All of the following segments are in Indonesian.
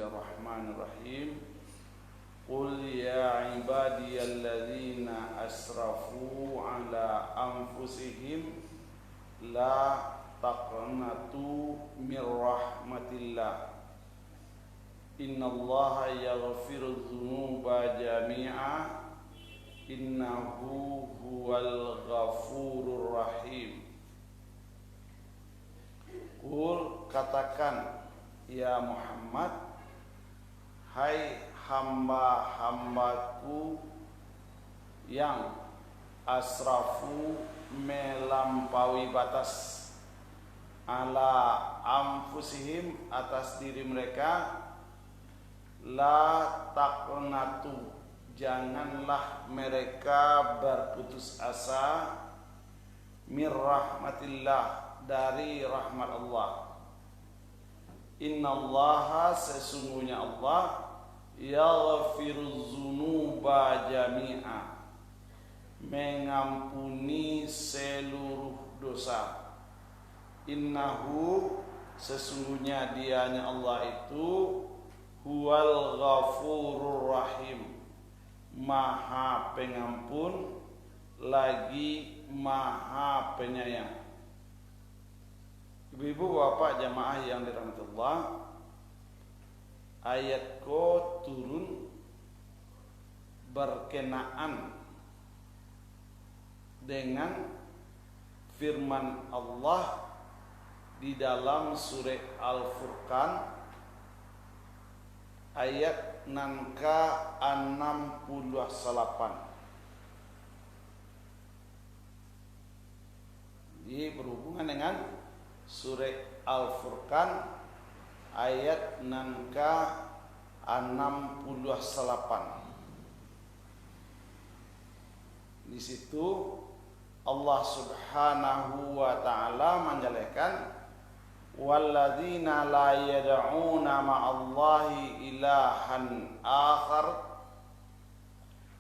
Bismillahirrahmanirrahim. Qul ya ibadiyalladzina asrafu ala anfusihim la taqnatu mir rahmatillah. Innallaha yaghfiru dzunuba jami'a innahu huwal ghafurur rahim. Qul, katakan ya Muhammad, hai hamba-hambaku yang asrafu melampaui batas ala anfusihim atas diri mereka, la taqnatu, janganlah mereka berputus asa, mir rahmatillah, dari rahmat Allah. Innallaha, sesungguhnya Allah, yaghfiru dzunuba jami'a, mengampuni seluruh dosa. Innahu, sesungguhnya dianya Allah itu, huwal ghafurur rahim, maha pengampun lagi maha penyayang. Ibu-ibu bapak jamaah yang dirahmati Allah, ayat ko turun berkenaan dengan firman Allah di dalam surah Al-Furqan ayat nangka 68. Ini berhubungan dengan surah Al-Furqan ayat nangka 68. Di situ Allah Subhanahu wa taala menjelaskan, walladzina la yad'una ma'allahi ilahan akhar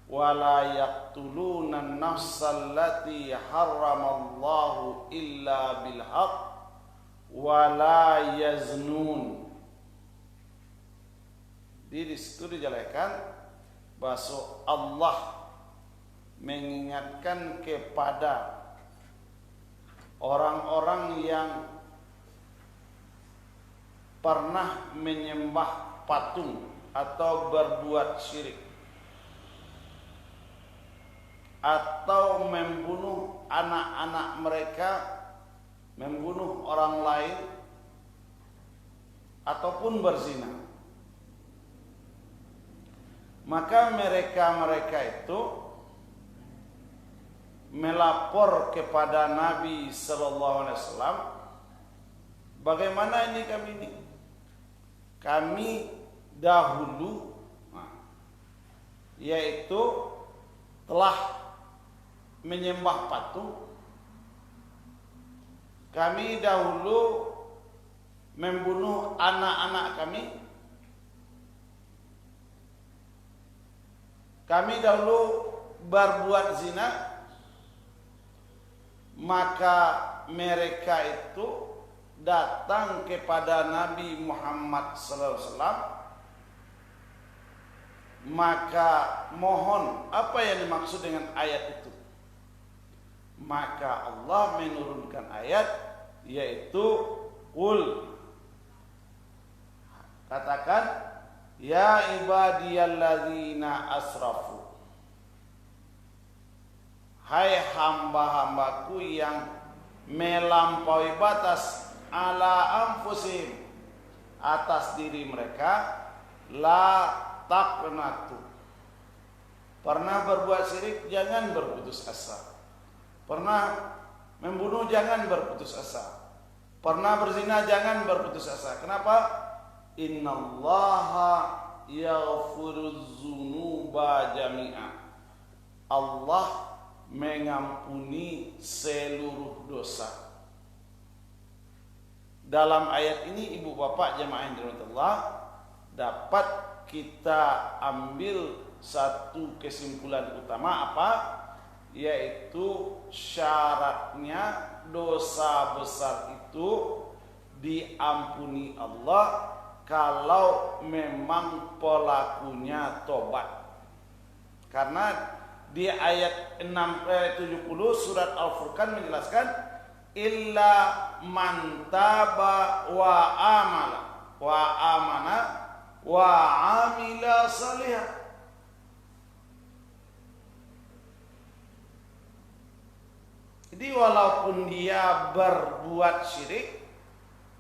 wa la yaqtuluna an-nafsa allati harramallahu illa bil haqq wa la yaznun. Di situ dijelaskan bahwa Allah mengingatkan kepada orang-orang yang pernah menyembah patung atau berbuat syirik atau membunuh anak-anak mereka, membunuh orang lain ataupun berzina, maka mereka itu melapor kepada Nabi sallallahu alaihi wasallam, bagaimana ini kami dahulu yaitu telah menyembah patung, kami dahulu membunuh anak-anak kami dahulu berbuat zina, maka mereka itu datang kepada Nabi Muhammad SAW, maka mohon, apa yang dimaksud dengan ayat itu? Maka Allah menurunkan ayat, yaitu qul, katakan ya ibadiyalladzina asrafu, hai hamba-hambaku yang melampaui batas ala anfusihim, atas diri mereka, la taqnatu, pernah berbuat syirik jangan berputus asa, pernah membunuh jangan berputus asa, pernah berzina jangan berputus asa. Kenapa? Innallaha yaghfiru dzunuba jami'a, Allah mengampuni seluruh dosa. Dalam ayat ini ibu bapak jemaah yang dirahmati Allah, dapat kita ambil satu kesimpulan utama, apa? Yaitu syaratnya dosa besar itu diampuni Allah kalau memang pelakunya tobat. Karena di ayat 70 surat Al-Furqan menjelaskan illa man taba wa amana wa amila salihah. Jadi walaupun dia berbuat syirik,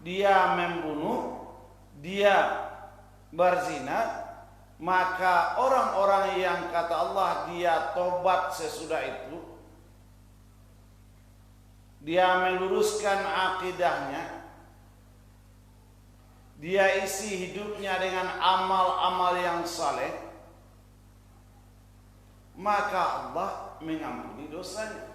dia membunuh, dia berzina, maka orang-orang yang kata Allah dia tobat sesudah itu, dia meluruskan akidahnya, dia isi hidupnya dengan amal-amal yang saleh, maka Allah mengampuni dosanya.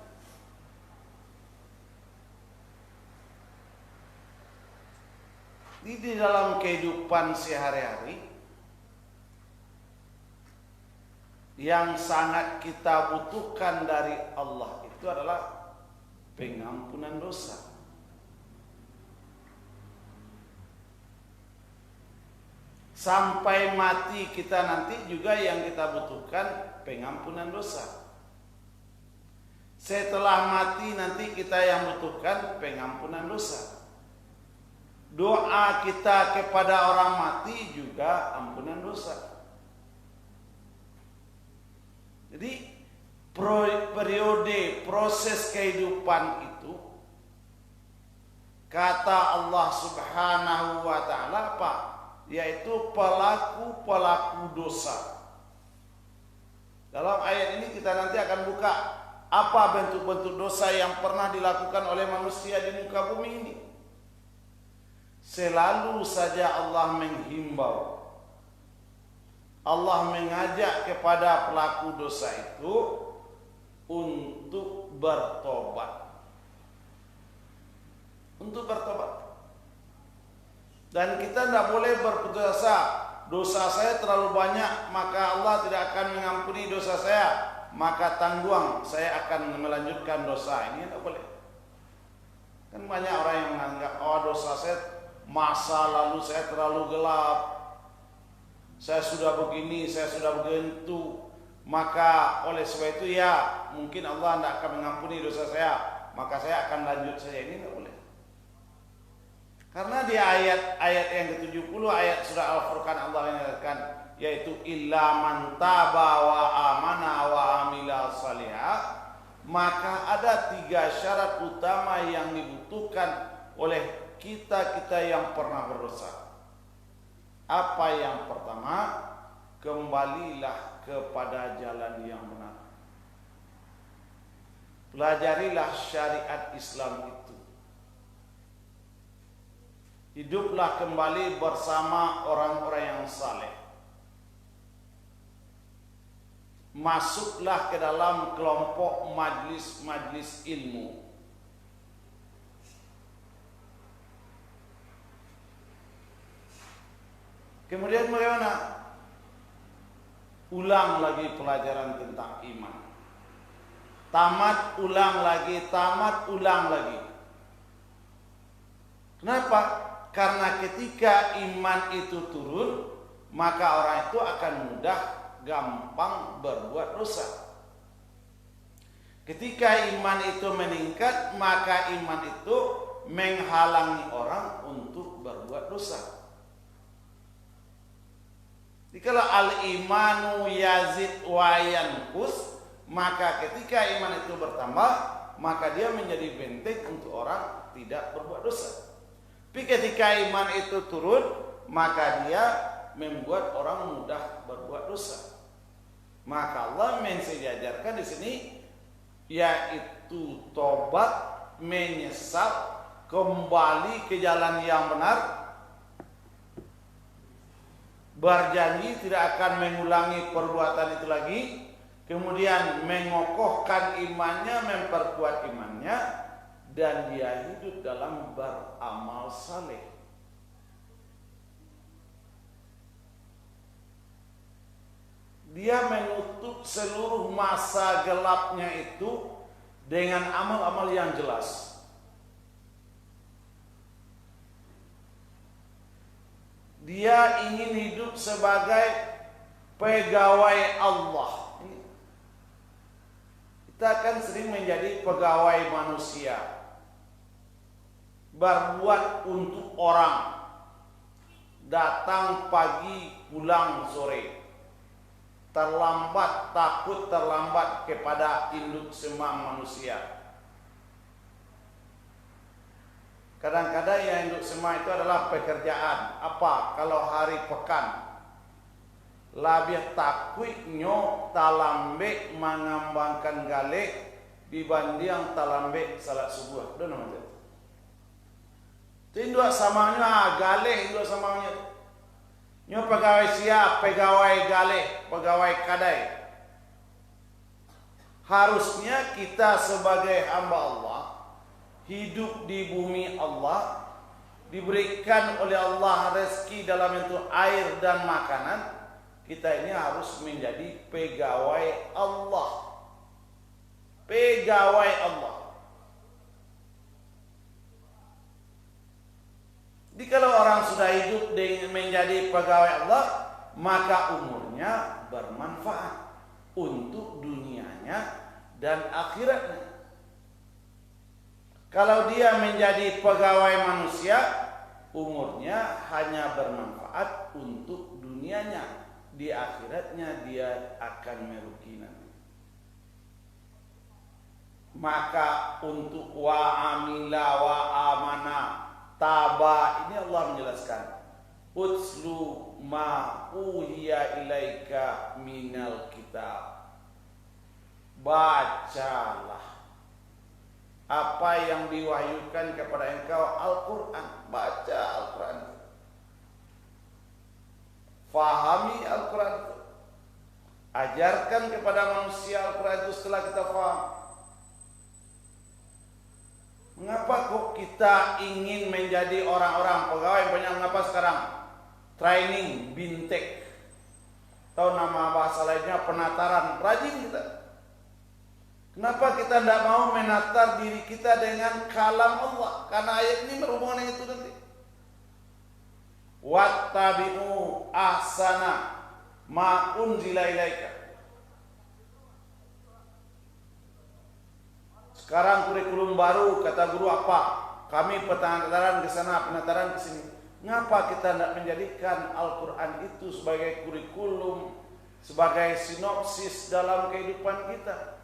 Di dalam kehidupan sehari-hari yang sangat kita butuhkan dari Allah itu adalah pengampunan dosa. Sampai mati kita nanti juga yang kita butuhkan pengampunan dosa. Setelah mati nanti kita yang butuhkan pengampunan dosa. Doa kita kepada orang mati juga ampunan dosa. Jadi periode proses kehidupan itu kata Allah Subhanahu wa taala apa? Yaitu pelaku-pelaku dosa. Dalam ayat ini kita nanti akan buka apa bentuk-bentuk dosa yang pernah dilakukan oleh manusia di muka bumi ini. Selalu saja Allah menghimbau, Allah mengajak kepada pelaku dosa itu untuk bertobat. Untuk bertobat. Dan kita tidak boleh berputus asa. Dosa saya terlalu banyak, maka Allah tidak akan mengampuni dosa saya. Maka tangguang, saya akan melanjutkan dosa. Ini tidak boleh. Kan banyak orang yang menganggap, oh dosa saya, masa lalu saya terlalu gelap, saya sudah begini, saya sudah begitu, maka oleh sebab itu ya mungkin Allah tidak akan mengampuni dosa saya, maka saya akan lanjut saja. Ini tidak boleh. Karena di ayat yang ke-70 ayat surah Al-Furqan Allah menyatakan yaitu illa man taba wa amana wa amila salihah, maka ada 3 syarat utama yang dibutuhkan oleh kita yang pernah berdosa. Apa yang pertama? Kembalilah kepada jalan yang benar. Pelajarilah syariat Islam itu. Hiduplah kembali bersama orang-orang yang saleh. Masuklah ke dalam kelompok majlis-majlis ilmu. Kemudian bagaimana? Ulang lagi pelajaran tentang iman. Tamat, ulang lagi, tamat, ulang lagi. Kenapa? Karena ketika iman itu turun, maka orang itu akan mudah, gampang berbuat dosa. Ketika iman itu meningkat, maka iman itu menghalangi orang untuk berbuat dosa. Jikalau al-imanu yazid wa yanqus, maka ketika iman itu bertambah, maka dia menjadi benteng untuk orang tidak berbuat dosa. Tapi ketika iman itu turun, maka dia membuat orang mudah berbuat dosa. Maka Allah mensejajarkan di sini yaitu tobat, menyesal, kembali ke jalan yang benar, berjanji tidak akan mengulangi perbuatan itu lagi, kemudian mengokohkan imannya, memperkuat imannya, dan dia hidup dalam beramal saleh. Dia menutup seluruh masa gelapnya itu dengan amal-amal yang dia ingin hidup sebagai pegawai Allah. Kita akan sering menjadi pegawai manusia, berbuat untuk orang, datang pagi pulang sore, terlambat, takut terlambat kepada induk semua manusia. Kadang-kadang yang induk semua itu adalah pekerjaan. Apa kalau hari pekan? Lebih takut nyo talambe mengembangkan galek dibanding talambe salat subuh. Dono macam. Tinduk samanya galek induk samanya. Nyo pegawai siap, pegawai galek, pegawai kadai. Harusnya kita sebagai hamba Allah hidup di bumi Allah, diberikan oleh Allah rezeki dalam bentuk air dan makanan. Kita ini harus menjadi pegawai Allah. Pegawai Allah. Jadi kalau orang sudah hidup dengan menjadi pegawai Allah, maka umurnya bermanfaat untuk dunianya dan akhiratnya. Kalau dia menjadi pegawai manusia, umurnya hanya bermanfaat untuk dunianya. Di akhiratnya dia akan merugi nanti. Maka untuk wa amila wa amana taba, ini Allah menjelaskan, utslu ma uhiya ilaika minal kitab. Bacalah apa yang diwahyukan kepada engkau, Al-Quran. Baca Al-Quran, fahami Al-Quran, ajarkan kepada manusia Al-Quran itu setelah kita faham. Mengapa kok kita ingin menjadi orang-orang pegawai banyak? Mengapa sekarang training bintek, atau nama bahasa lainnya penataran, rajin kita. Kenapa kita tidak mau menatar diri kita dengan kalam Allah? Karena ayat ini berhubungan dengan itu nanti. Wattabi'u ahsana ma unzila ilaika. Sekarang kurikulum baru, kata guru apa? Kami penataran ke sana, penataran ke sini. Ngapa kita tidak menjadikan Al-Quran itu sebagai kurikulum, sebagai sinopsis dalam kehidupan kita?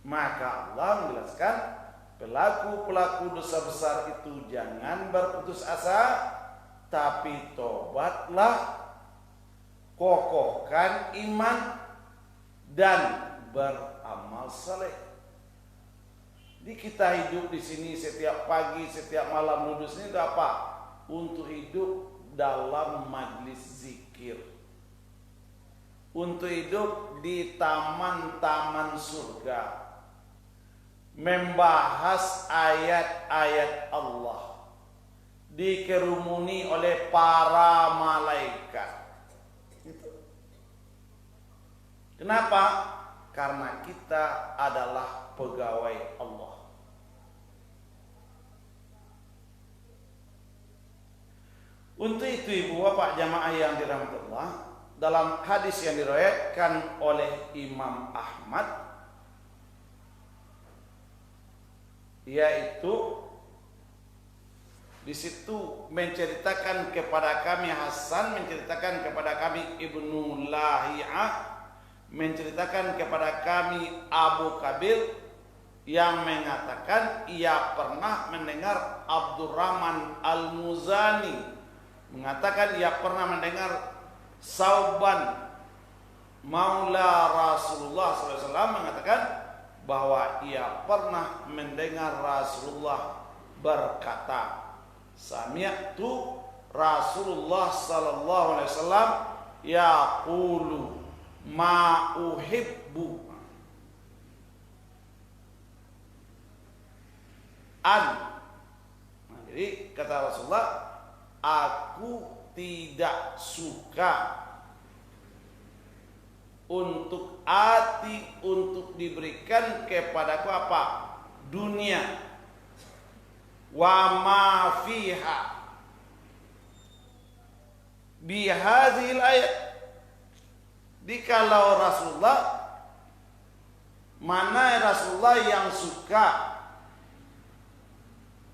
Maka Allah menjelaskan, pelaku-pelaku dosa besar itu jangan berputus asa, tapi tobatlah, kokohkan iman dan beramal saleh. Jadi kita hidup di sini setiap pagi, setiap malam duduk sini itu apa? Untuk hidup dalam majlis zikir, untuk hidup di taman-taman surga, membahas ayat-ayat Allah, dikerumuni oleh para malaikat. Kenapa? Karena kita adalah pegawai Allah. Untuk itu ibu bapak jamaah yang dirahmati Allah, dalam hadis yang diriwayatkan oleh Imam Ahmad, yaitu di situ menceritakan kepada kami, Hasan menceritakan kepada kami, Ibnu Lahiyah menceritakan kepada kami, Abu Kabil yang mengatakan ia pernah mendengar Abdurrahman Al-Muzani mengatakan ia pernah mendengar Sauban Maula Rasulullah SAW mengatakan bahwa ia pernah mendengar Rasulullah berkata, sami'tu Rasulullah sallallahu alaihi wasallam yaqulu ma uhibbu an. Jadi kata Rasulullah, aku tidak suka untuk hati untuk diberikan kepadaku apa? Dunia. wa ma fiha bihadhil ayat. Dikalau Rasulullah, mana Rasulullah yang suka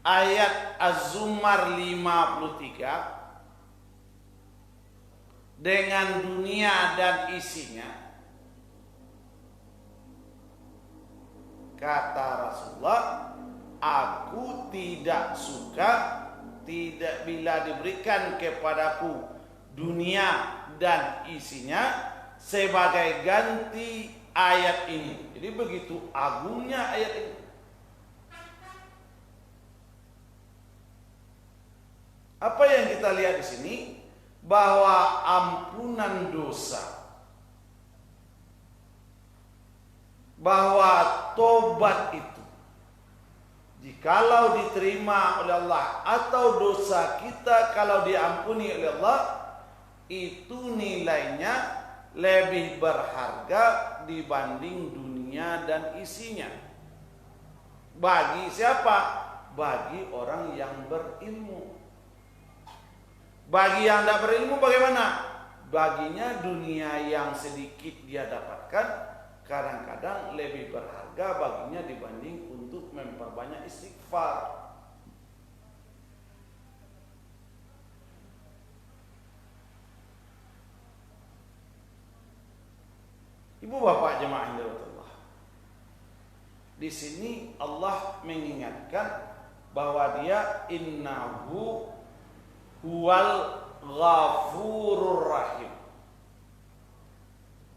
ayat Az-Zumar 53 dengan dunia dan isinya, kata Rasulullah, aku tidak suka tidak bila diberikan kepadaku dunia dan isinya sebagai ganti ayat ini. Jadi begitu agungnya ayat ini. Apa yang kita lihat di sini? Bahwa ampunan dosa, bahwa tobat itu, jikalau diterima oleh Allah, atau dosa kita kalau diampuni oleh Allah, itu nilainya lebih berharga dibanding dunia dan isinya. Bagi siapa? Bagi orang yang berilmu. Bagi yang tidak berilmu bagaimana? Baginya dunia yang sedikit dia dapatkan kadang-kadang lebih berharga baginya dibanding untuk memperbanyak istighfar. Ibu bapak jemaah yang dirahmati Allah, di sini Allah mengingatkan bahwa Dia innahu huwal ghafurur rahim.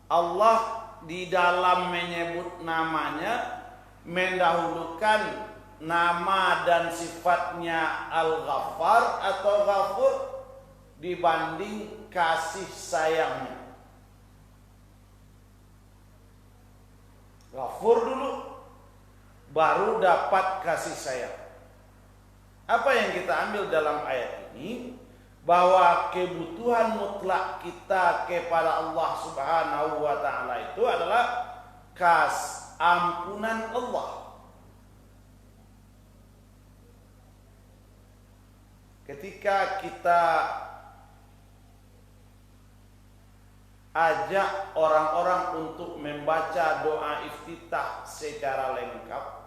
Allah di dalam menyebut namanya mendahulukan nama dan sifatnya Al-Ghaffar atau Ghafur dibanding kasih sayangnya. Ghafur dulu, baru dapat kasih sayang. Apa yang kita ambil dalam ayat ini? Bahwa kebutuhan mutlak kita kepada Allah Subhanahu wa ta'ala itu adalah ampunan Allah. Ketika kita ajak orang-orang untuk membaca doa iftitah secara lengkap,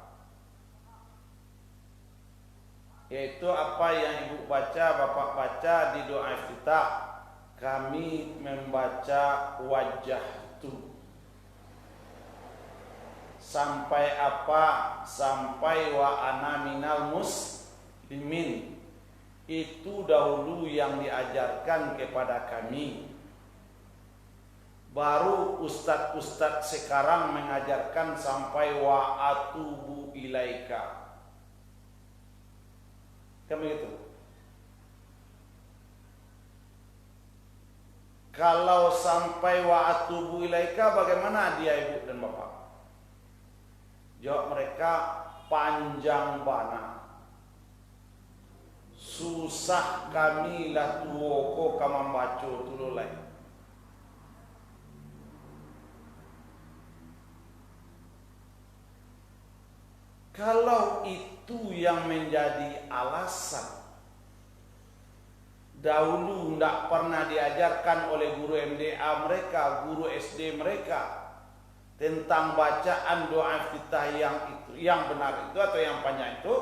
yaitu apa yang ibu baca, bapak baca di doa iftitah, kami membaca wajjahtu sampai apa? Sampai wa ana minal muslimin. Itu dahulu yang diajarkan kepada kami. Baru ustadz-ustadz sekarang mengajarkan sampai wa atubu ilaika. Kan begitu? Kalau sampai wa atubu ilaika, bagaimana dia ibu dan bapak? Jawab mereka, panjang bana. Susah kami lah tuwoko kamambaco tululai. Kalau itu yang menjadi alasan, dahulu tidak pernah diajarkan oleh guru MDA mereka, guru SD mereka, tentang bacaan doa iftitah yang benar itu atau yang panjang itu,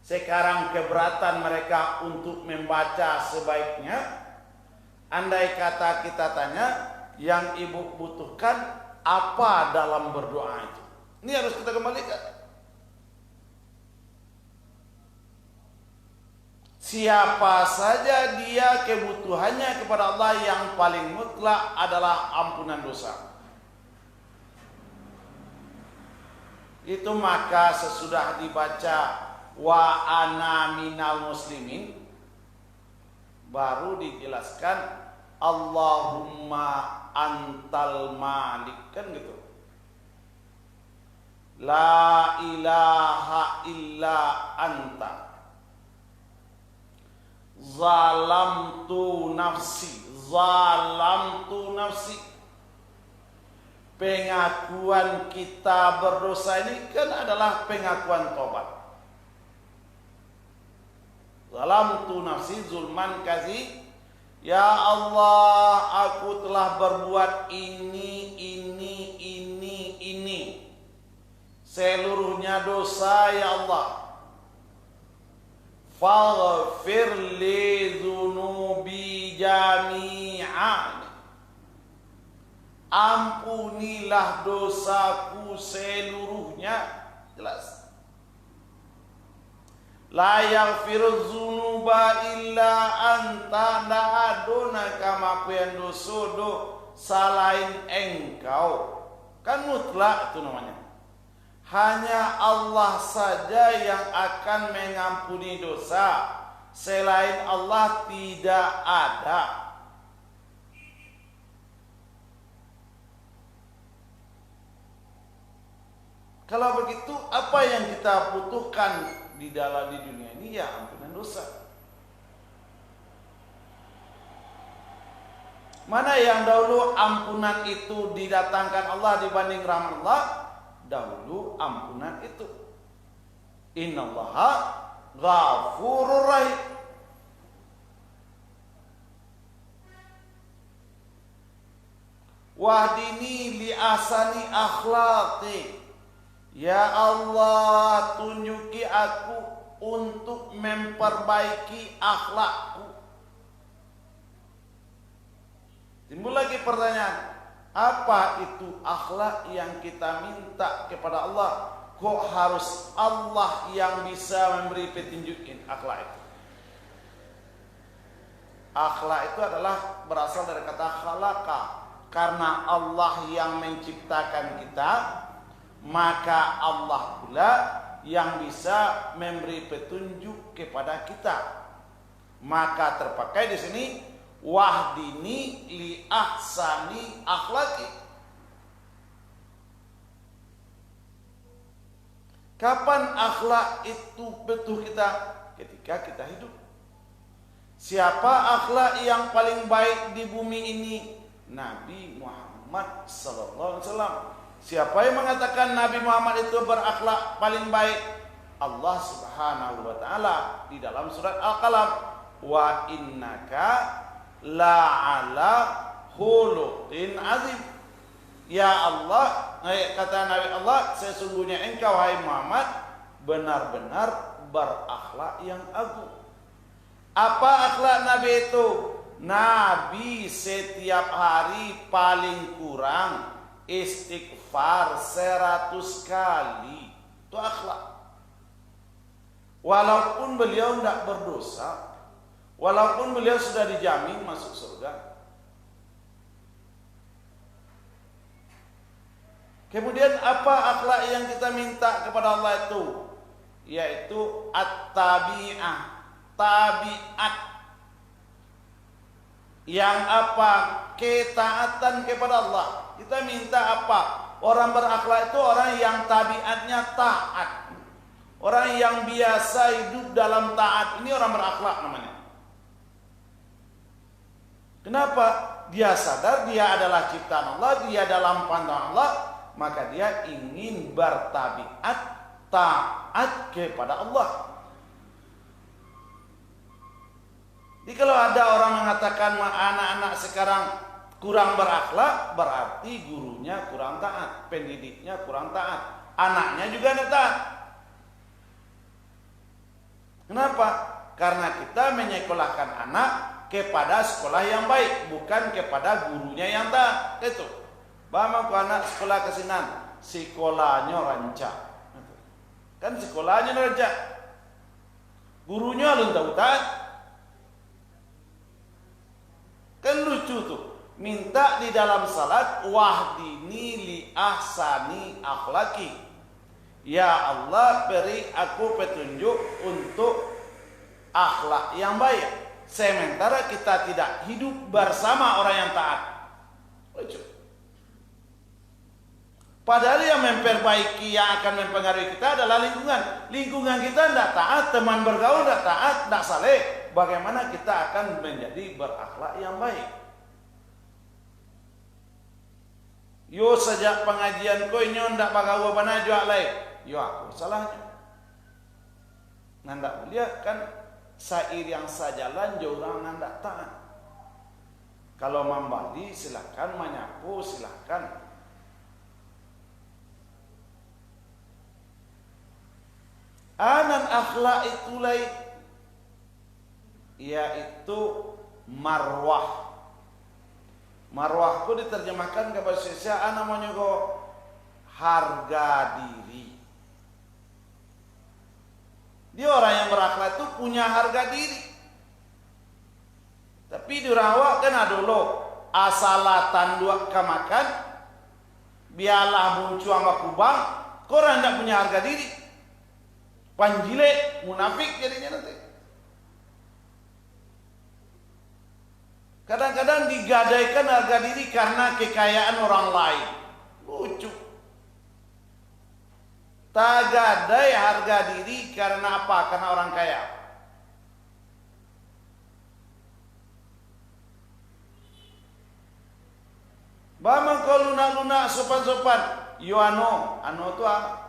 sekarang keberatan mereka untuk membaca sebaiknya. Andai kata kita tanya, yang ibu butuhkan apa dalam berdoa itu? Ini harus kita kembalikan. Siapa saja dia, kebutuhannya kepada Allah yang paling mutlak adalah ampunan dosa. Itu maka sesudah dibaca wa ana minal muslimin, baru dijelaskan Allahumma antal malik, kan gitu. La ilaha illa anta zalamtu nafsi. Pengakuan kita berdosa ini kan adalah pengakuan tobat. zalamtu nafsi zulman katsira. Ya Allah, aku telah berbuat ini. Seluruhnya dosa ya Allah. Faghfir li dzunubi jami'an. Ampunilah dosaku seluruhnya. Jelas. La yaghfiru dzunuba illa anta, la adona kama pian dosodo selain engkau. Kan mutlak itu namanya. Hanya Allah saja yang akan mengampuni dosa. Selain Allah tidak ada. Kalau begitu, apa yang kita butuhkan di dunia ini? Ya ampunan dosa. Mana yang dahulu ampunan itu didatangkan Allah dibanding rahmat Allah? Dahulu ampunan itu. Innallaha ghafurur rahim. Wahdini li ahsani akhlaqi. Ya Allah, tunjuki aku untuk memperbaiki akhlakku. Timbul lagi pertanyaan, apa itu akhlak yang kita minta kepada Allah? Kok harus Allah yang bisa memberi petunjukin akhlak itu? Akhlak itu adalah berasal dari kata khalaqa. Karena Allah yang menciptakan kita, maka Allah pula yang bisa memberi petunjuk kepada kita. Maka terpakai di sini wahdini li ahsani akhlaki. Kapan akhlak itu betul kita? Ketika kita hidup. Siapa akhlak yang paling baik di bumi ini? Nabi Muhammad sallallahu alaihi wasallam. Siapa yang mengatakan Nabi Muhammad itu berakhlak paling baik? Allah Subhanahu wa taala di dalam surat Al-Qalam, wa innaka la'ala khuluqin azim. Ya Allah, kata Nabi Allah, sesungguhnya engkau hai Muhammad benar-benar berakhlak yang agung. Apa akhlak Nabi itu? Nabi setiap hari paling kurang istighfar 100 kali. Itu akhlak. Walaupun beliau tidak berdosa, walaupun beliau sudah dijamin masuk surga. Kemudian apa akhlak yang kita minta kepada Allah itu? Yaitu at-tabi'ah, tabiat. Yang apa? Ketaatan kepada Allah. Kita minta apa? Orang berakhlak itu orang yang tabiatnya taat. Orang yang biasa hidup dalam taat. Ini orang berakhlak namanya. Kenapa? Dia sadar dia adalah ciptaan Allah, dia dalam pandangan Allah, maka dia ingin bertabiat taat kepada Allah. Jadi kalau ada orang mengatakan anak-anak sekarang kurang berakhlak, berarti gurunya kurang taat, pendidiknya kurang taat, anaknya juga tidak taat. Kenapa? Karena kita menyekolahkan anak kepada sekolah yang baik, bukan kepada gurunya yang taat. Itu. Bama ku anak sekolah kesinan, sekolahnya rancak. Kan sekolahnya rancak. Gurunya belum tahu taat. Kan lucu tuh. Minta di dalam salat wahdini li ahsani akhlaki. Ya Allah, beri aku petunjuk untuk akhlak yang baik. Sementara kita tidak hidup bersama orang yang taat. Lucu. Padahal yang memperbaiki, yang akan mempengaruhi kita adalah lingkungan. Lingkungan kita tidak taat, teman bergaul tidak taat, tidak saleh. Bagaimana kita akan menjadi berakhlak yang baik? Yo sejak pengajian kau ini ndak bagawa bana jual lain. Yo aku salahnya. Nanda mulia kan sair yang sajalan jorang nanda taat. Kalau membali silakan, menyapu silakan. Anan akhlak itu lain, yaitu marwah. Marwah itu diterjemahkan ke bahasa Indonesia namanya harga diri. Dia orang yang berakhlak itu punya harga diri. Tapi di Rawa kan ada dulu asalatan dua kamakan, biarlah muncul sama kubang, korang tidak punya harga diri. Panjile, munafik jadinya nanti. Kadang-kadang digadaikan harga diri karena kekayaan orang lain. Lucu. Tak gadai harga diri karena apa? Karena orang kaya. Bamang kau lunak-lunak sopan-sopan. Yo ano itu apa?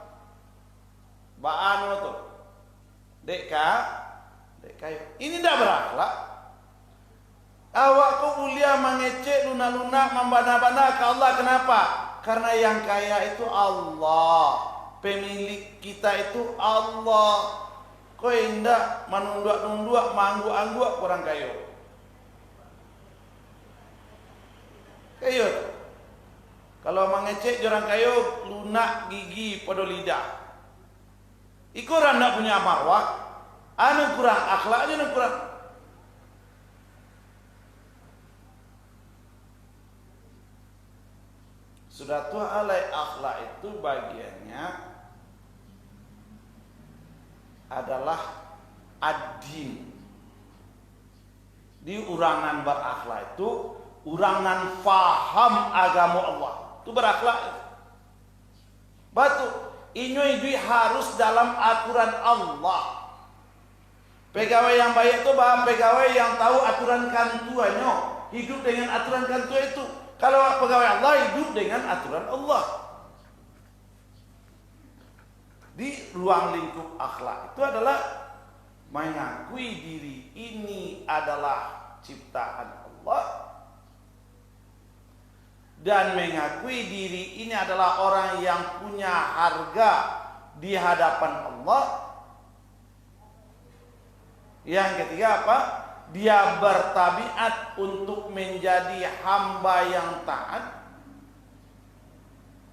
Ba ano tu. Dek kayo. Ini dah berakhlak. Awak kau mulia mengecek lunak-lunak membana-bana ke Allah. Kenapa? Karena yang kaya itu Allah. Pemilik kita itu Allah. Kau indah menunduk-nunduk, mangguk-angguk kurang kayo. Kayo. Kalau mengecek orang kayo lunak gigi pada lidah. Iku orang tak punya marwah. Anu kurang akhlaknya, anu kurang. Sudah tua alai akhlak itu bagiannya adalah ad-din. Di urangan berakhlak itu urangan faham agama Allah. Itu berakhlak. Batu inyoi dui harus dalam aturan Allah. Pegawai yang baik itu pegawai yang tahu aturan kantuannya, hidup dengan aturan kantua itu. Kalau pegawai Allah hidup dengan aturan Allah. Di ruang lingkup akhlak itu adalah mengakui diri ini adalah ciptaan Allah dan mengakui diri ini adalah orang yang punya harga di hadapan Allah. Yang ketiga apa? Dia bertabiat untuk menjadi hamba yang taat.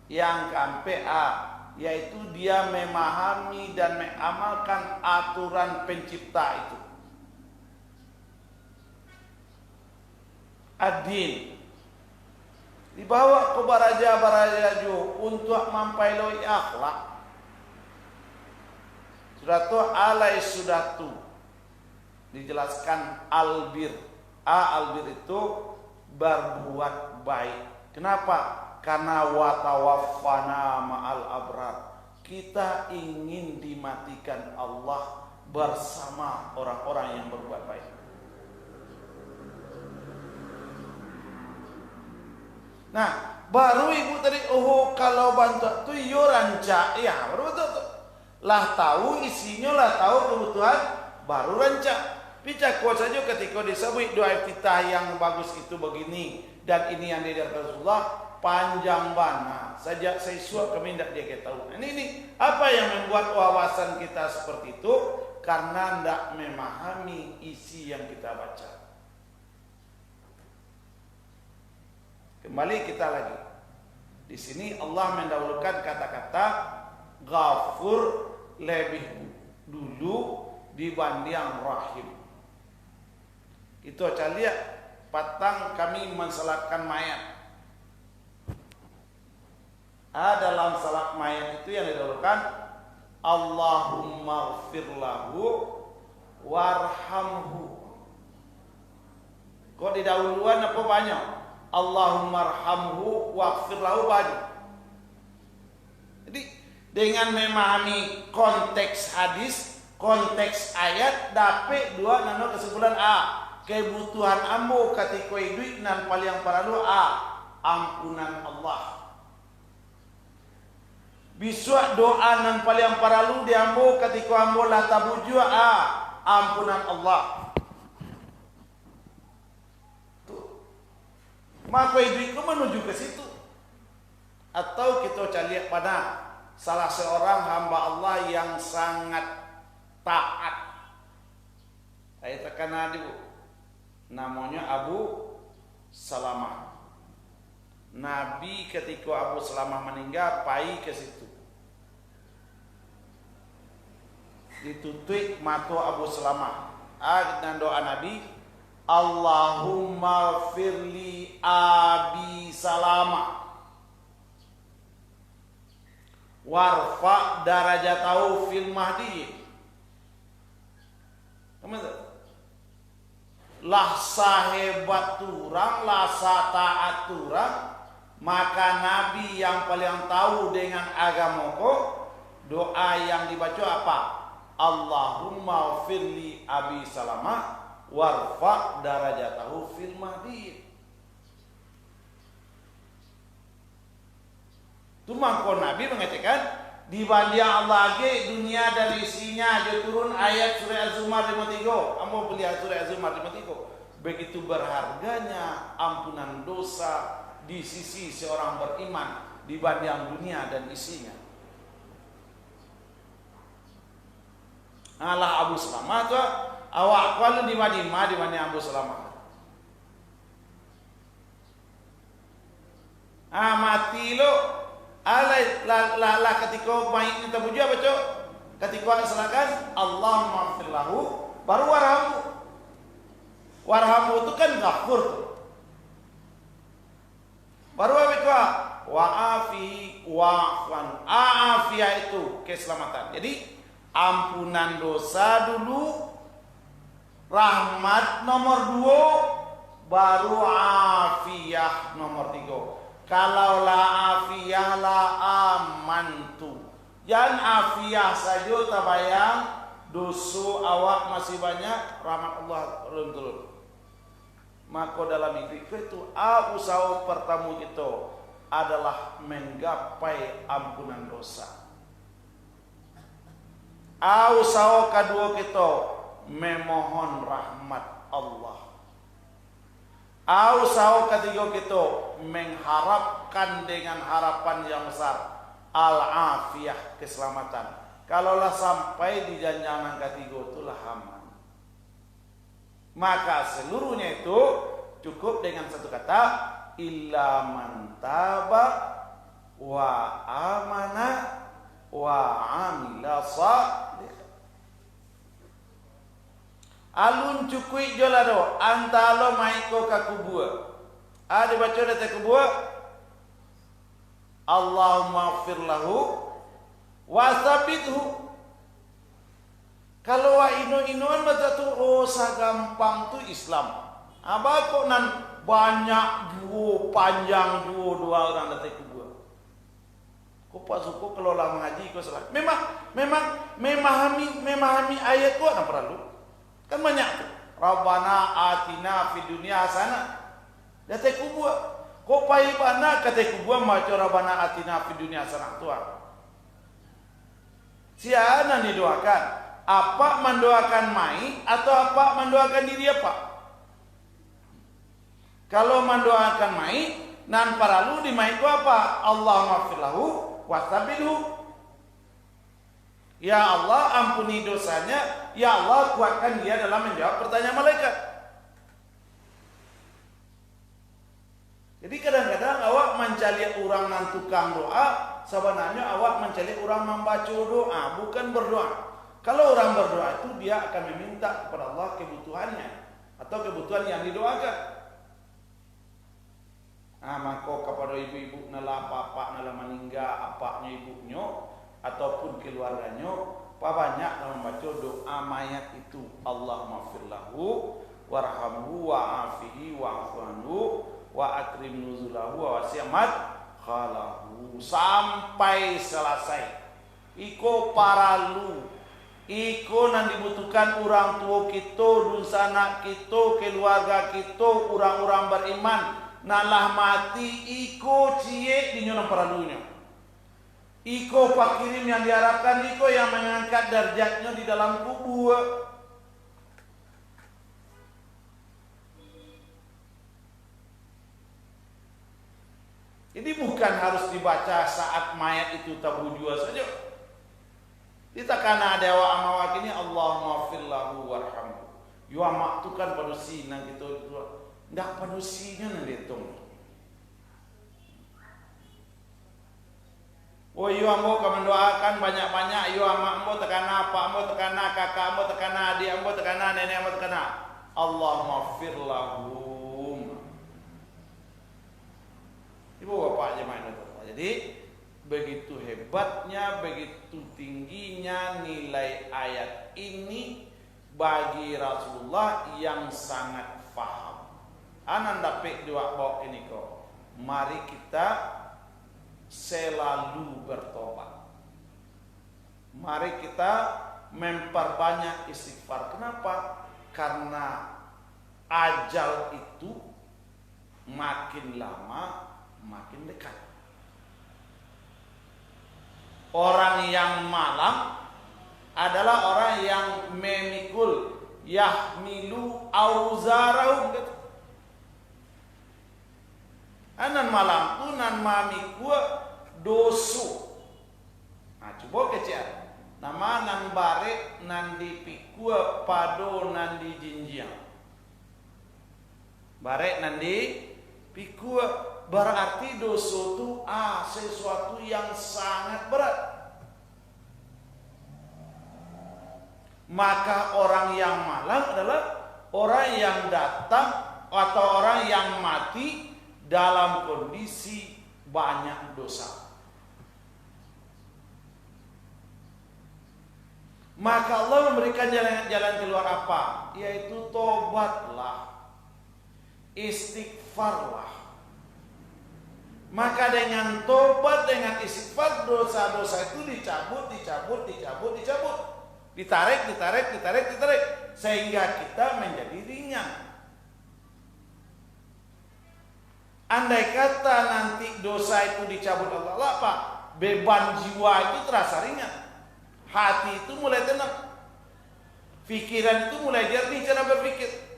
Yang keempat yaitu dia memahami dan mengamalkan aturan pencipta itu. Ad-din dibawa ke baraja-baraja untuk mempelai akhlak. Sudah tu alai sudah tu dijelaskan albir. Albir itu berbuat baik. Kenapa? Karena watawaffana ma'al abrar. Kita ingin dimatikan Allah bersama orang-orang yang berbuat baik. Nah, baru ibu tadi kalau bantu tu yo rancak ya, baru betul. Lah tahu isinya, lah tahu kebutuhan, baru rancak. Bicara kuat saja ketika disebut doa iftitah yang bagus itu begini dan ini yang diajarkan Rasulullah panjang bana. Sejak saya suap kami tidak dia tahu. Ini apa yang membuat wawasan kita seperti itu? Karena tidak memahami isi yang kita baca. Kembali kita lagi. Di sini Allah mendahulukan kata-kata Ghafur lebih dulu dibanding Rahim. Itu aja lihat patang kami mensalatkan mayat. Dalam salat mayat itu yang didahulukan Allahumma ighfir lahu warhamhu. Kok didahuluan apa banyak? Allahumma arhamhu waghfir lahu banyak. Jadi dengan memahami konteks hadis, konteks ayat, dapat dua nano kesimpulan kebutuhan ambo ketika hidup nan paling paralu ampunan Allah. Biswa doa nan paling paralu diambo ketika ambo lah tabuju ampunan Allah. Tuh. Maka itu menuju ke situ. Atau kita cari pada salah seorang hamba Allah yang sangat taat. Saya terkena dulu. Namanya Abu Salamah. Nabi ketika Abu Salamah meninggal, pai ke situ. Ditutup mata Abu Salamah. Dan doa Nabi, Allahumma firli Abi Salamah. Warfa darajatahu fil mahdi. Lah sahebat turang, lah taat turang, maka Nabi yang paling tahu dengan agamaku, doa yang dibaca apa? Allahumma firli Abi Salamah warfa darajatahu fil mahdi. Maka Nabi mengatakan dibanding Allah lagi dunia dan isinya aja turun ayat surah Az-Zumar 53. Ambo beli surah Az-Zumar 53. Begitu berharganya ampunan dosa di sisi seorang beriman dibanding dunia dan isinya. Allah Abu Salamah tu awak kalau di Madinah dibanding Abu Salamah. Mati lo. Lah ketika main kita puji apa cok? Ketika silakan Allahumma maghfir lahu baru warhamu. Warhamu itu kan ghafur. Baru apa itu? Wa'afi wa'fan. Afiyah itu keselamatan. Jadi ampunan dosa dulu, rahmat nomor 2, baru afiyah nomor 3. Kalau la afiyah la amantu. Jangan afiyah saja tabayang dosa awak masih banyak, rahmat Allah belum turun. Maka dalam hidup itu usaha pertama kita adalah menggapai ampunan dosa. Usaha kedua kita memohon rahmat Allah. Usaha ketiga kita mengharapkan dengan harapan yang besar al-afiyah, keselamatan. Kalaulah sampai di janjangan ketiga itulah aman. Maka seluruhnya itu cukup dengan satu kata, illa man taba wa amana wa amila salih. Alun cukui jolado antalo maiko kakubua. Ada baca data kubua. Allahumma ighfir lahu wasabithu. Kalau wa ino-inoan baca tu sagampang tu Islam. Kok nan banyak juo panjang juo dua orang data kubua. Kok pas suku kalau lah mengaji kau salah. Memahami ayat ku apa perlu? Kan banyak tuh. Rabbana atina fid dunya hasanah. Date kubua. Kok pai bana kata kubua maca Rabbana atina fid dunya hasanah tuan. Siana didoakan? Apa mendoakan mai atau apa mendoakan diri apa? Kalau mendoakan mai, nan paralu di mai itu apa? Allahumma ighfir lahu wastabilhu. Ya Allah ampuni dosanya. Ya Allah kuatkan dia dalam menjawab pertanyaan malaikat. Jadi kadang-kadang awak mencari orang nan tukang doa, sebenarnya awak mencari orang membaca doa, bukan berdoa. Kalau orang berdoa itu dia akan meminta kepada Allah kebutuhannya atau kebutuhan yang didoakan. Maka kepada ibu-ibu nala bapak nala meninggal apaknya ibunya ataupun keluarganya, banyak membaca doa mayat itu. Allahumma ighfir lahu warhamhu wa'afihi wa'fu anhu wa akrim nuzulahu wa wasi'mat khalahu sampai selesai. Iko paralu, iko nan dibutuhkan orang tua kita, dunsana kita, keluarga kita, orang-orang beriman. Nalah mati iko cie di nyonong paralunya. Iko pakirim yang diharapkan, iko yang mengangkat derajatnya di dalam kubur. Ini bukan harus dibaca saat mayat itu tabujua saja. Kita karena ada wa amawak ini Allahumma firlahu warhamhu. Yo amak tu kan panusi nang gitu. Ndak panusinya nang dihitung. Oh iyo ambo kau mendoakan banyak-banyak. Iyo amak ambo tekana, pak ambo tekana, kakak ambo tekana, adik ambo tekana, nenek ambo tekana. Allahumma firlahum. Ibu bapak jemaah itu. Jadi begitu hebatnya, begitu tingginya nilai ayat ini bagi Rasulullah yang sangat faham. Anan dapat dua bawa ini kok. Mari kita selalu bertobat. Mari kita memperbanyak istighfar. Kenapa? Karena ajal itu makin lama makin dekat. Orang yang malam adalah orang yang memikul yahmilu auzarahum gitu. Anan malam tu nan mami gua dosu. Nah coba kecil. Nama nan bare nan dipikua pado nan di jinjiang. Bare nan di pikua berarti dosu tu sesuatu yang sangat berat. Maka orang yang malang adalah orang yang datang atau orang yang mati dalam kondisi banyak dosa. Maka Allah memberikan jalan keluar apa? Yaitu tobatlah, istighfarlah. Maka dengan tobat, dengan istighfar, dosa-dosa itu dicabut. Ditarik. Sehingga kita menjadi ringan. Andai kata nanti dosa itu dicabut Allah, apa? Beban jiwa itu terasa ringan. Hati itu mulai tenang. Pikiran itu mulai jernih cara berpikir.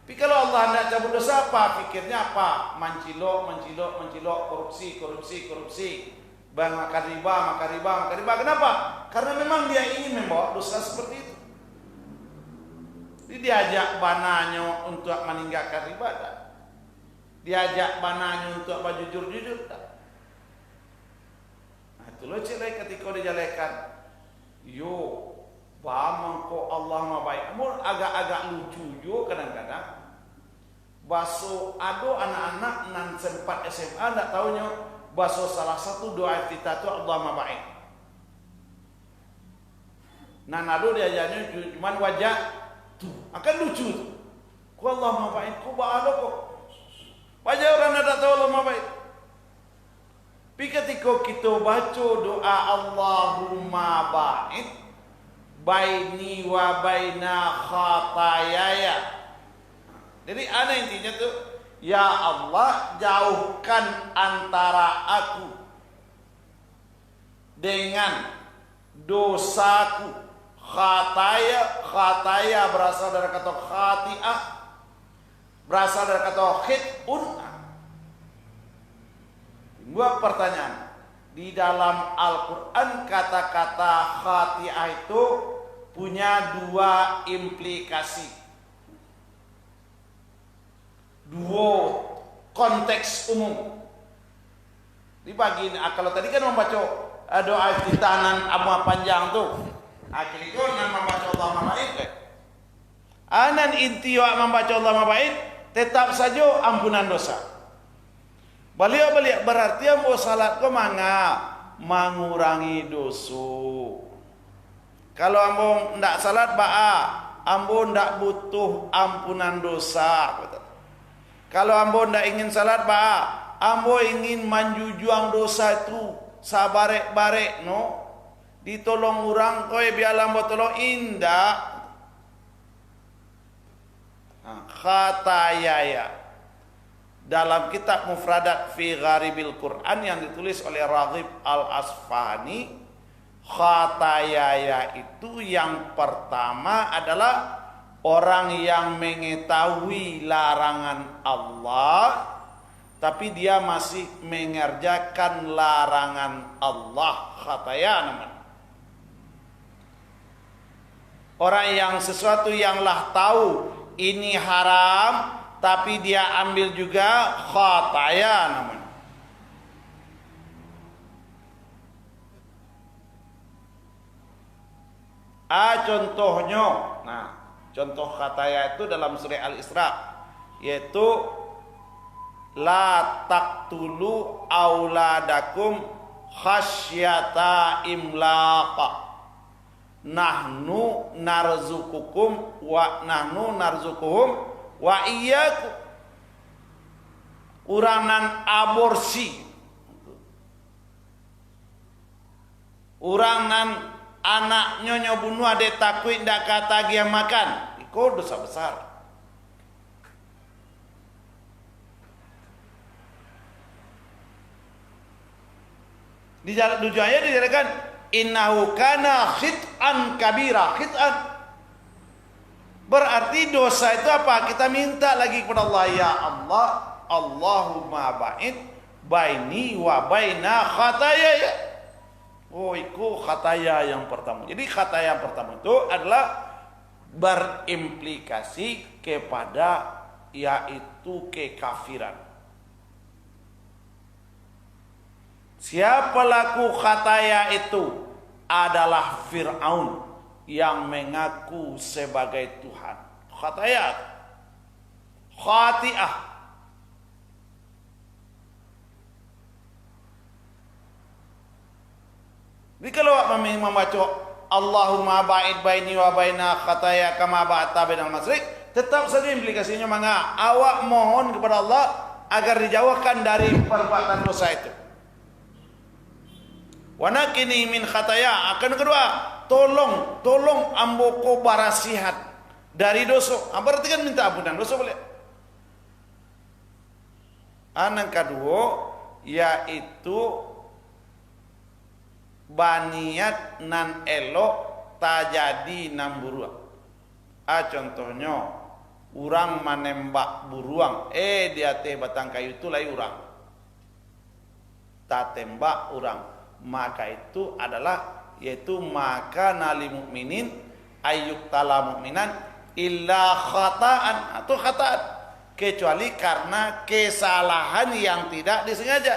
Tapi kalau Allah tidak cabut dosa apa? Pikirnya apa? Mencilok, korupsi. Bang makan riba. Kenapa? Karena memang dia ingin membawa dosa seperti itu. Jadi diajak bananya untuk meninggalkan riba. Diajak bananya untuk jujur. Nah itu loh cerai ketika dijalekan. Yo, paham kok Allah mah baik. Namun agak-agak lucu yo kadang-kadang. Baso ado anak-anak nan sempat SMA ndak tahunya baso salah satu doa kita tu Allah mah baik. Nan ado diajarnya cuman wajah tuh akan lucu tuh. Ku Allah mah baik, ku ba kok. Wajah orang ndak tahu Allah mah baik. Tapi ketika kita baca doa Allahumma ba'id baini wa baina khatayaya. Jadi ada intinya tuh, ya Allah jauhkan antara aku dengan dosaku. Khataya berasal dari kata khati'ah, berasal dari kata khit'un. Dua pertanyaan. Di dalam Al-Quran kata-kata khati'ah itu punya dua implikasi. Dua konteks umum. Dibagi, kalau tadi kan membaca doa iftitahan amma panjang tuh. Akhirnya itu nan membaca Allah ma'baid. Anan inti wa membaca Allah ma'baid tetap saja ampunan dosa. Beliau berarti ambo salat ko mengurangi dosa. Kalau ambo ndak salat ambo ndak butuh ampunan dosa. Kalau ambo ndak ingin salat ambo ingin manjujuang dosa itu sabarek-barek no. Ditolong orang kowe biar ambo tolong indah. Khatayaya. Dalam kitab Mufradat fi Gharibil Quran yang ditulis oleh Raghib Al-Asfahani, khatayaya itu yang pertama adalah orang yang mengetahui larangan Allah tapi dia masih mengerjakan larangan Allah, khataya namanya. Orang yang sesuatu yang lah tahu ini haram tapi dia ambil juga, khataya namanya. Contohnya, nah contoh khataya itu dalam surah Al-Isra, yaitu la taqtulu auladakum khasyata imlaq, nahnu narzukukum wa nahnu narzukuhum wa iyyakum. Urangan aborsi, urangan anak nyonya bunuh ade takui ndak kata dia makan, itu dosa besar. Di jalan tujuannya dijadikan innahu kana khit'an kabira. Khit'an berarti dosa itu apa? Kita minta lagi kepada Allah, ya Allah, Allahumma ba'id baini wa baina khataya. Oh, itu khataya yang pertama. Jadi khataya yang pertama itu adalah berimplikasi kepada yaitu kekafiran. Siapa laku khataya itu adalah Fir'aun yang mengaku sebagai Tuhan. Khataya, khati'ah. Jadi kalau membaca Allahumma ba'id baini wa baina khataya kama ba'ata bainal masyriq, tetap saja implikasinya manga awak mohon kepada Allah agar dijauhkan dari perbuatan dosa itu. Wanakini min khataya, akan kedua, tolong amboko barasihat dari dosa. Berarti kan minta ampunan dosa boleh. Yang kedua yaitu baniat nan elok tajadi nan buruang. Contohnya urang menembak buruang, dia teh batang kayu itu lai urang, tak tembak urang, maka itu adalah yaitu maka nali mukminin ayyuk tala mukminan illa khata'an atau khata'an, kecuali karena kesalahan yang tidak disengaja,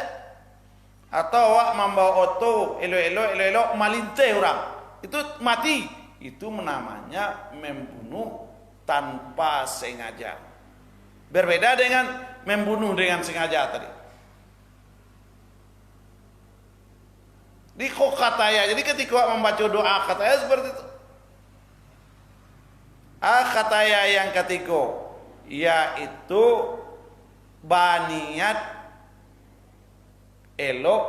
atau awak membawa oto elo malinte orang itu mati, itu namanya membunuh tanpa sengaja, berbeda dengan membunuh dengan sengaja tadi. Di khataya, jadi ketika membaca doa khataya seperti itu. Khataya yang ketiga yaitu baniat elok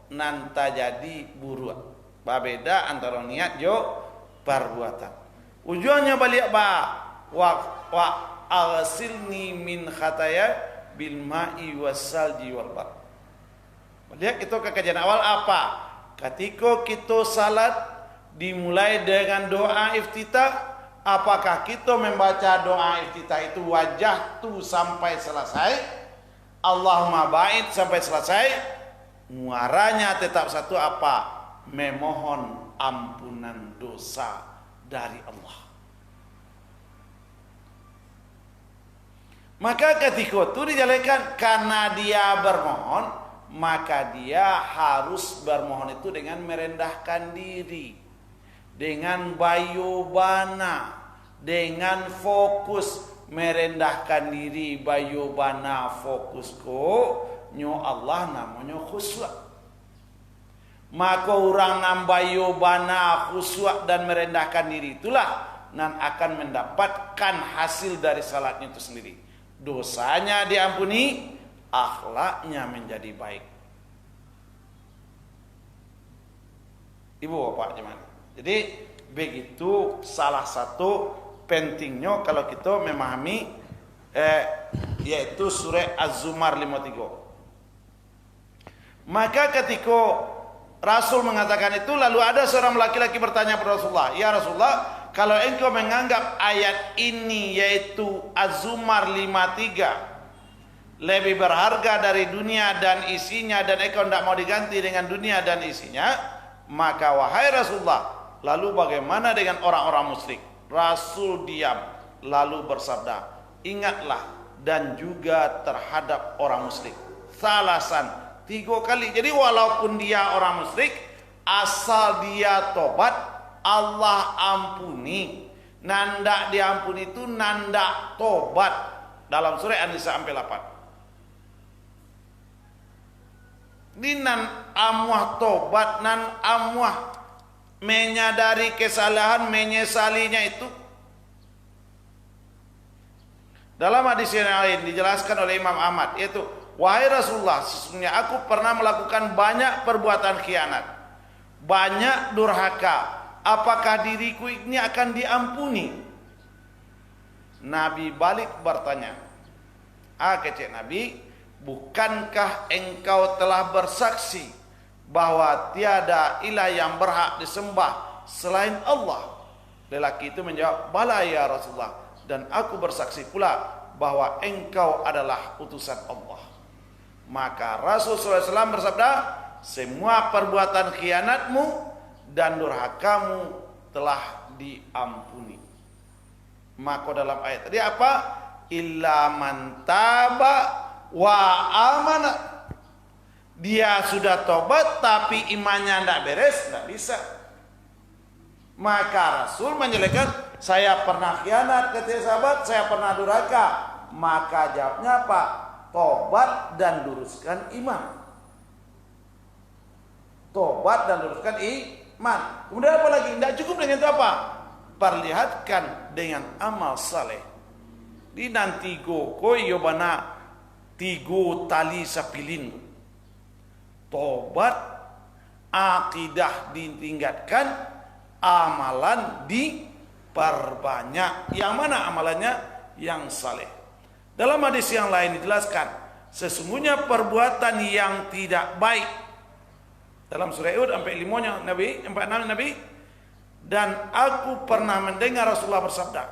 nanta jadi buruan. Babeda antara niat jo perbuatan. Ujungnya balik wa aghsilni min khataya bil ma'i wassalji wal bar. Lihat itu kekajian awal apa? Ketika kita salat dimulai dengan doa iftitah, apakah kita membaca doa iftitah itu wajah tu sampai selesai, Allahumma ba'id sampai selesai, muaranya tetap satu apa? Memohon ampunan dosa dari Allah. Maka ketika itu dijalankan karena dia bermohon, maka dia harus bermohon itu dengan merendahkan diri, dengan bayobana, dengan fokus merendahkan diri, bayobana fokus ko nyo Allah namanya khusyuk. Maka orang nam bayobana khusyuk dan merendahkan diri itulah nan akan mendapatkan hasil dari salatnya itu sendiri. Dosanya diampuni, akhlaknya menjadi baik. Ibu bapak gimana? Jadi begitu salah satu pentingnya kalau kita memahami yaitu surah Az-Zumar 53. Maka ketika Rasul mengatakan itu, lalu ada seorang laki-laki bertanya kepada Rasulullah, ya Rasulullah, kalau engkau menganggap ayat ini yaitu Az-Zumar 53 lebih berharga dari dunia dan isinya, dan engkau tidak mau diganti dengan dunia dan isinya, maka wahai Rasulullah, lalu bagaimana dengan orang-orang musyrik? Rasul diam, lalu bersabda, ingatlah dan juga terhadap orang musyrik. Salasan, 3 kali. Jadi walaupun dia orang musyrik, asal dia tobat, Allah ampuni. Nanda diampuni itu nanda tobat. Dalam surah An-Nisa sampai 8. Ini nan amuah tobat, nan amuah menyadari kesalahan, menyesalinya itu. Dalam hadis yang lain dijelaskan oleh Imam Ahmad, yaitu, wahai Rasulullah, sesungguhnya aku pernah melakukan banyak perbuatan khianat, banyak durhaka. Apakah diriku ini akan diampuni? Nabi balik bertanya, kecek Nabi, bukankah engkau telah bersaksi bahwa tiada ilah yang berhak disembah selain Allah? Lelaki itu menjawab, bala ya Rasulullah, dan aku bersaksi pula bahwa engkau adalah utusan Allah. Maka Rasulullah SAW bersabda, semua perbuatan khianatmu dan durhakamu telah diampuni. Maka dalam ayat tadi apa? Illa man taba wa amana. Dia sudah tobat tapi imannya tidak beres, tidak bisa. Maka Rasul menjelaskan, saya pernah khianat ketika sahabat, saya pernah durhaka. Maka jawabnya apa? Tobat dan luruskan iman. Tobat dan luruskan iman. Kemudian apa lagi? Tidak cukup dengan itu apa? Perlihatkan dengan amal saleh. Di nanti go koi yobana tigo tali sapilin. Tobat, akidah ditingkatkan, amalan diperbanyak. Yang mana amalannya? Yang saleh. Dalam hadis yang lain dijelaskan, sesungguhnya perbuatan yang tidak baik. Dalam surah Hud sampai 5-nya Nabi, 46 Nabi, dan aku pernah mendengar Rasulullah bersabda,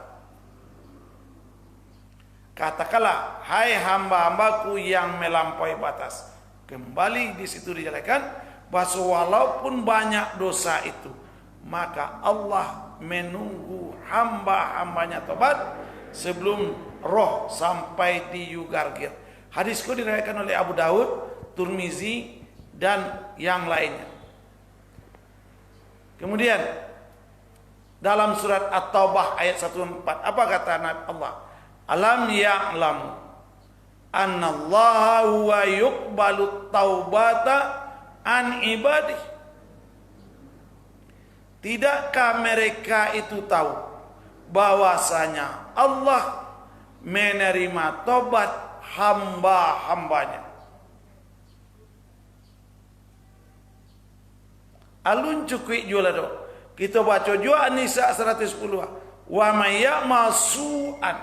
katakanlah, hai hamba-hambaku yang melampaui batas. Kembali di situ dijelaskan bahwa walaupun banyak dosa itu, maka Allah menunggu hamba-hambanya tobat sebelum roh sampai diugargir. Hadis itu diriwayatkan oleh Abu Daud, Tirmizi, dan yang lainnya. Kemudian dalam surat At-Taubah ayat 104, apa kata Allah? Alam ya'lam annallaha huwa yuqbalu taubata an ibadih. Tidakkah mereka itu tahu bahwasanya Allah menerima tobat hamba-hambanya? Alun cukui julado. Kita baca juga An-Nisa 110. Wa may ya'mal su'an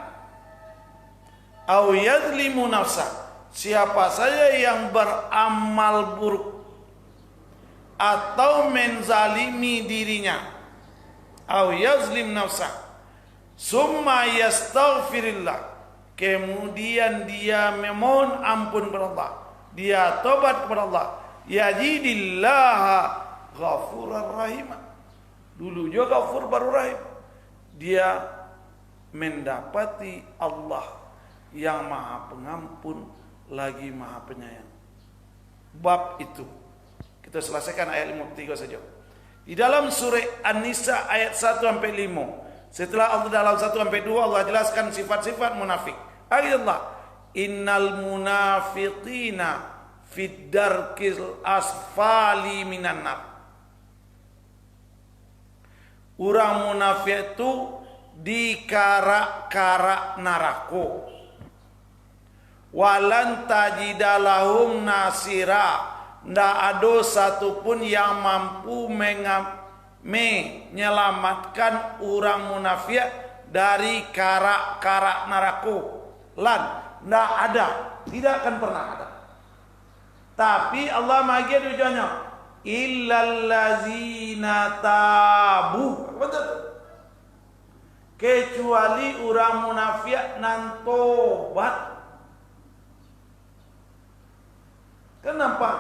aw yadlimu nafsa. Siapa saja yang beramal buruk atau menzalimi dirinya, aw yazlim nafsa, summa yastaghfirillah, kemudian dia memohon ampun kepada Allah, dia tobat kepada Allah, yajidillaha Ghafurur Rahim. Dulu juga Ghafur baru Rahim. Dia mendapati Allah yang Maha Pengampun lagi Maha Penyayang. Bab itu kita selesaikan ayat 53 saja. Di dalam surah An-Nisa ayat 1 sampai 5. Setelah Allah dalam 1 sampai 2 Allah jelaskan sifat-sifat munafik. Ayat Allah, innal munafiqina fid darkil asfali minan nar. Orang munafik itu di karak-karak neraka. Walan tajidalahum nasira. Tidak ada satupun yang mampu menyelamatkan orang munafik dari karak-karak neraka. Lan, tidak ada, tidak akan pernah ada. Tapi Allah magi tujuannya, illallazina tabu, betul, kecuali orang munafik nan tobat. Kenapa?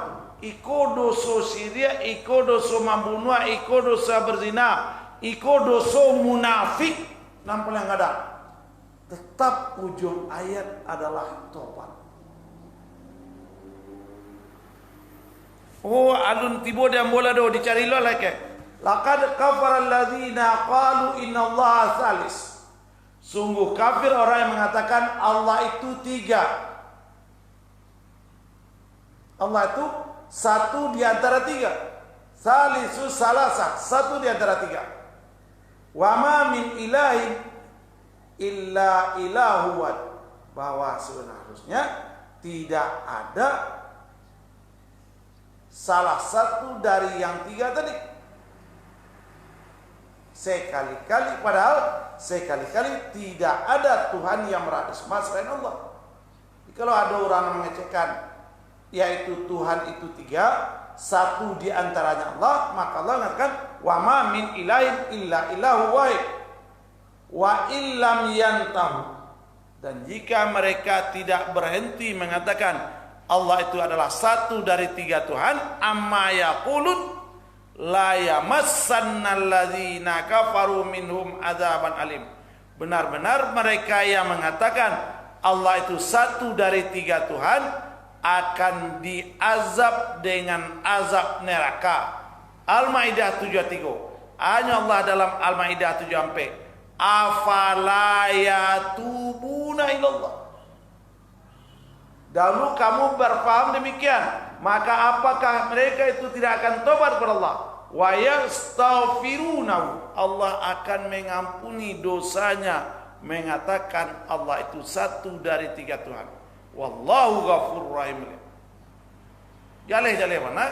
Iko dosa Syria, iko dosa membunuh, iko dosa berzina, iko dosa munafik, nampol yang ada. Tetap ujung ayat adalah tobat. Oh, alun tibo dia bola do dicari lo lagi. Laqad kafara alladzina qalu innallaha salis. Sungguh kafir orang yang mengatakan Allah itu tiga. Allah itu satu di antara tiga. Salisus salasa, satu di antara tiga. Wa ma min ilahin illa ilahu wahid. Bahwa sebenarnya tidak ada salah satu dari yang tiga tadi. Sekali-kali, padahal sekali-kali tidak ada Tuhan yang berada selain Allah. Jadi kalau ada orang mengecekkan yaitu Tuhan itu tiga, satu di antaranya Allah, maka Allah mengatakan wa ma min ilahin illa ilahu wahid wa illam yantahu. Dan jika mereka tidak berhenti mengatakan Allah itu adalah satu dari tiga Tuhan, amma yaqulun la yamassannal ladzina kafaru minhum adzaban alim. Benar-benar mereka yang mengatakan Allah itu satu dari tiga Tuhan akan diazab dengan azab neraka. Al-Maidah 73. Hanya Allah dalam Al-Maidah 74. Afala yatubuna ilallah. Dahulu kamu berfaham demikian, maka apakah mereka itu tidak akan tobat kepada Allah? Wa yastaghfirunahu. Allah akan mengampuni dosanya, mengatakan Allah itu satu dari tiga Tuhan. Wallahu ghafurur rahim. Jaleh mana?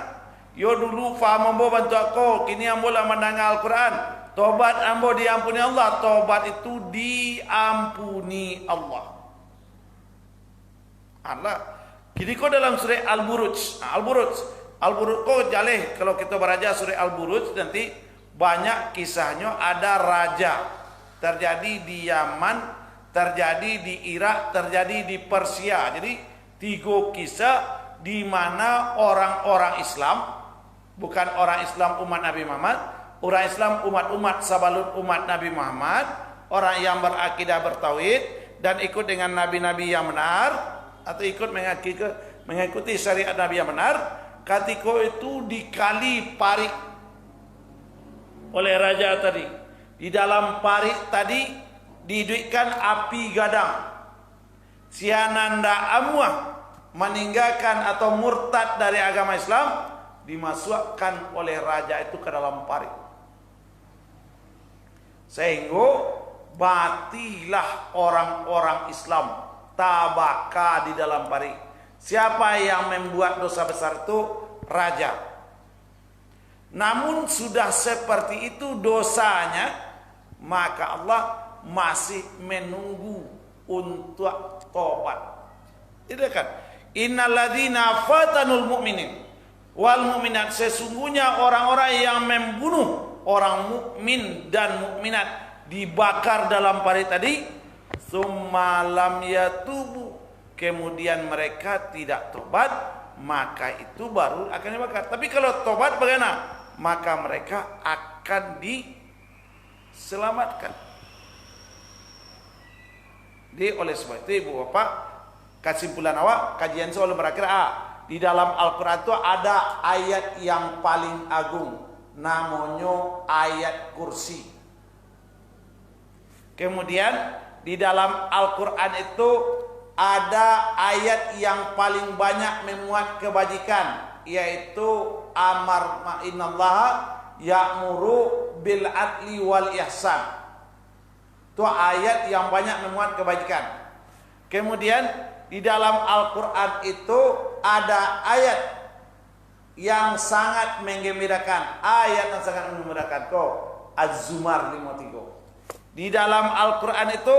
Yo dulu faham ambo bantu aku, kini ambo lah mendengar Al-Quran. Tobat ambo diampuni Allah. Tobat itu diampuni Allah. Allah. Kini kau dalam surah Al-Buruj. Al-Buruj kau jaleh kalau kita beraja surah Al-Buruj nanti banyak kisahnya. Ada raja terjadi di Yaman, terjadi di Irak, terjadi di Persia. Jadi tiga kisah di mana orang-orang Islam, bukan orang Islam umat Nabi Muhammad, orang Islam umat-umat sabalut umat Nabi Muhammad, orang yang berakidah bertauhid dan ikut dengan nabi-nabi yang benar atau ikut mengikuti syariat Nabi yang benar, ketika itu dikali parik oleh raja tadi. Di dalam parik tadi diduitkan api gadang. Siananda Amwah meninggalkan atau murtad dari agama Islam, dimasukkan oleh raja itu ke dalam parik. Sehingga matilah orang-orang Islam tabaka di dalam parik. Siapa yang membuat dosa besar itu? Raja. Namun sudah seperti itu dosanya, maka Allah masih menunggu untuk tobat. Tidak kan? Innalladzina fatanul mu'minin wal mu'minat, sesungguhnya orang-orang yang membunuh orang mukmin dan mukminat dibakar dalam parit tadi, summa lam yatubu, kemudian mereka tidak tobat, maka itu baru akan dibakar. Tapi kalau tobat bagaimana? Maka mereka akan diselamatkan. Jadi oleh sebab itu ibu bapak, kesimpulan awak kajian soal berakhir di dalam Al-Quran itu ada ayat yang paling agung, namanya ayat kursi. Kemudian di dalam Al-Quran itu ada ayat yang paling banyak memuat kebajikan, yaitu amar innallaha ya'muru bil adli wal ihsan. Itu ayat yang banyak memuat kebajikan. Kemudian di dalam Al-Quran itu ada ayat yang sangat menggembirakan, ayat yang sangat menggembirakan. Az-Zumar 53. Di dalam Al-Quran itu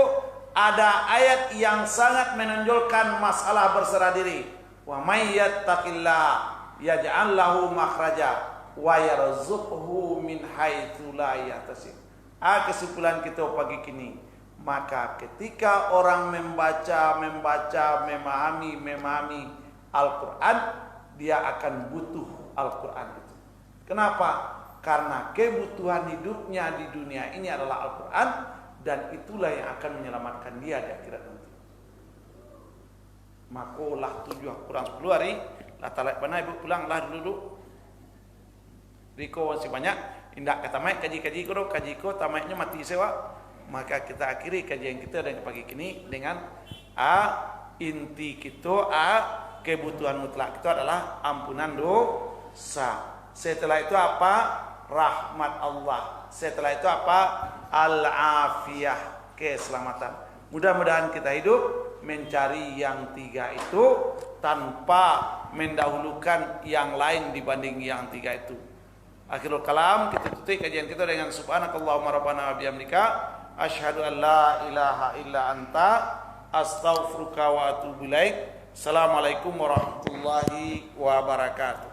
ada ayat yang sangat menonjolkan masalah berserah diri. Wa may yattaqillah yaj'al lahu makhraja wa yarzuqhu min haitsu la yahtasib. Kesimpulan kita pagi kini, maka ketika orang memahami Al-Quran, dia akan butuh Al-Quran itu. Kenapa? Karena kebutuhan hidupnya di dunia ini adalah Al-Quran, dan itulah yang akan menyelamatkan dia di akhirat nanti. Maka lah 7 kurang 10 hari, lah talak panai ibu pulang lah dulu. Riko masih banyak, indak kata mai kaji ko tamaknya mati sewa. Maka kita akhiri kajian kita dengan pagi kini dengan inti kita kebutuhan mutlak itu adalah ampunan dosa. Setelah itu apa? Rahmat Allah. Setelah itu apa? Al-afiyah, keselamatan. Mudah-mudahan kita hidup mencari yang 3 itu tanpa mendahulukan yang lain dibanding yang 3 itu. Akhirul kalam, kita tutup kajian kita dengan subhanakallahumma rabbana wa bihamdika asyhadu an la ilaha illa anta astaghfiruka wa atubu ilaik. Assalamualaikum warahmatullahi wabarakatuh.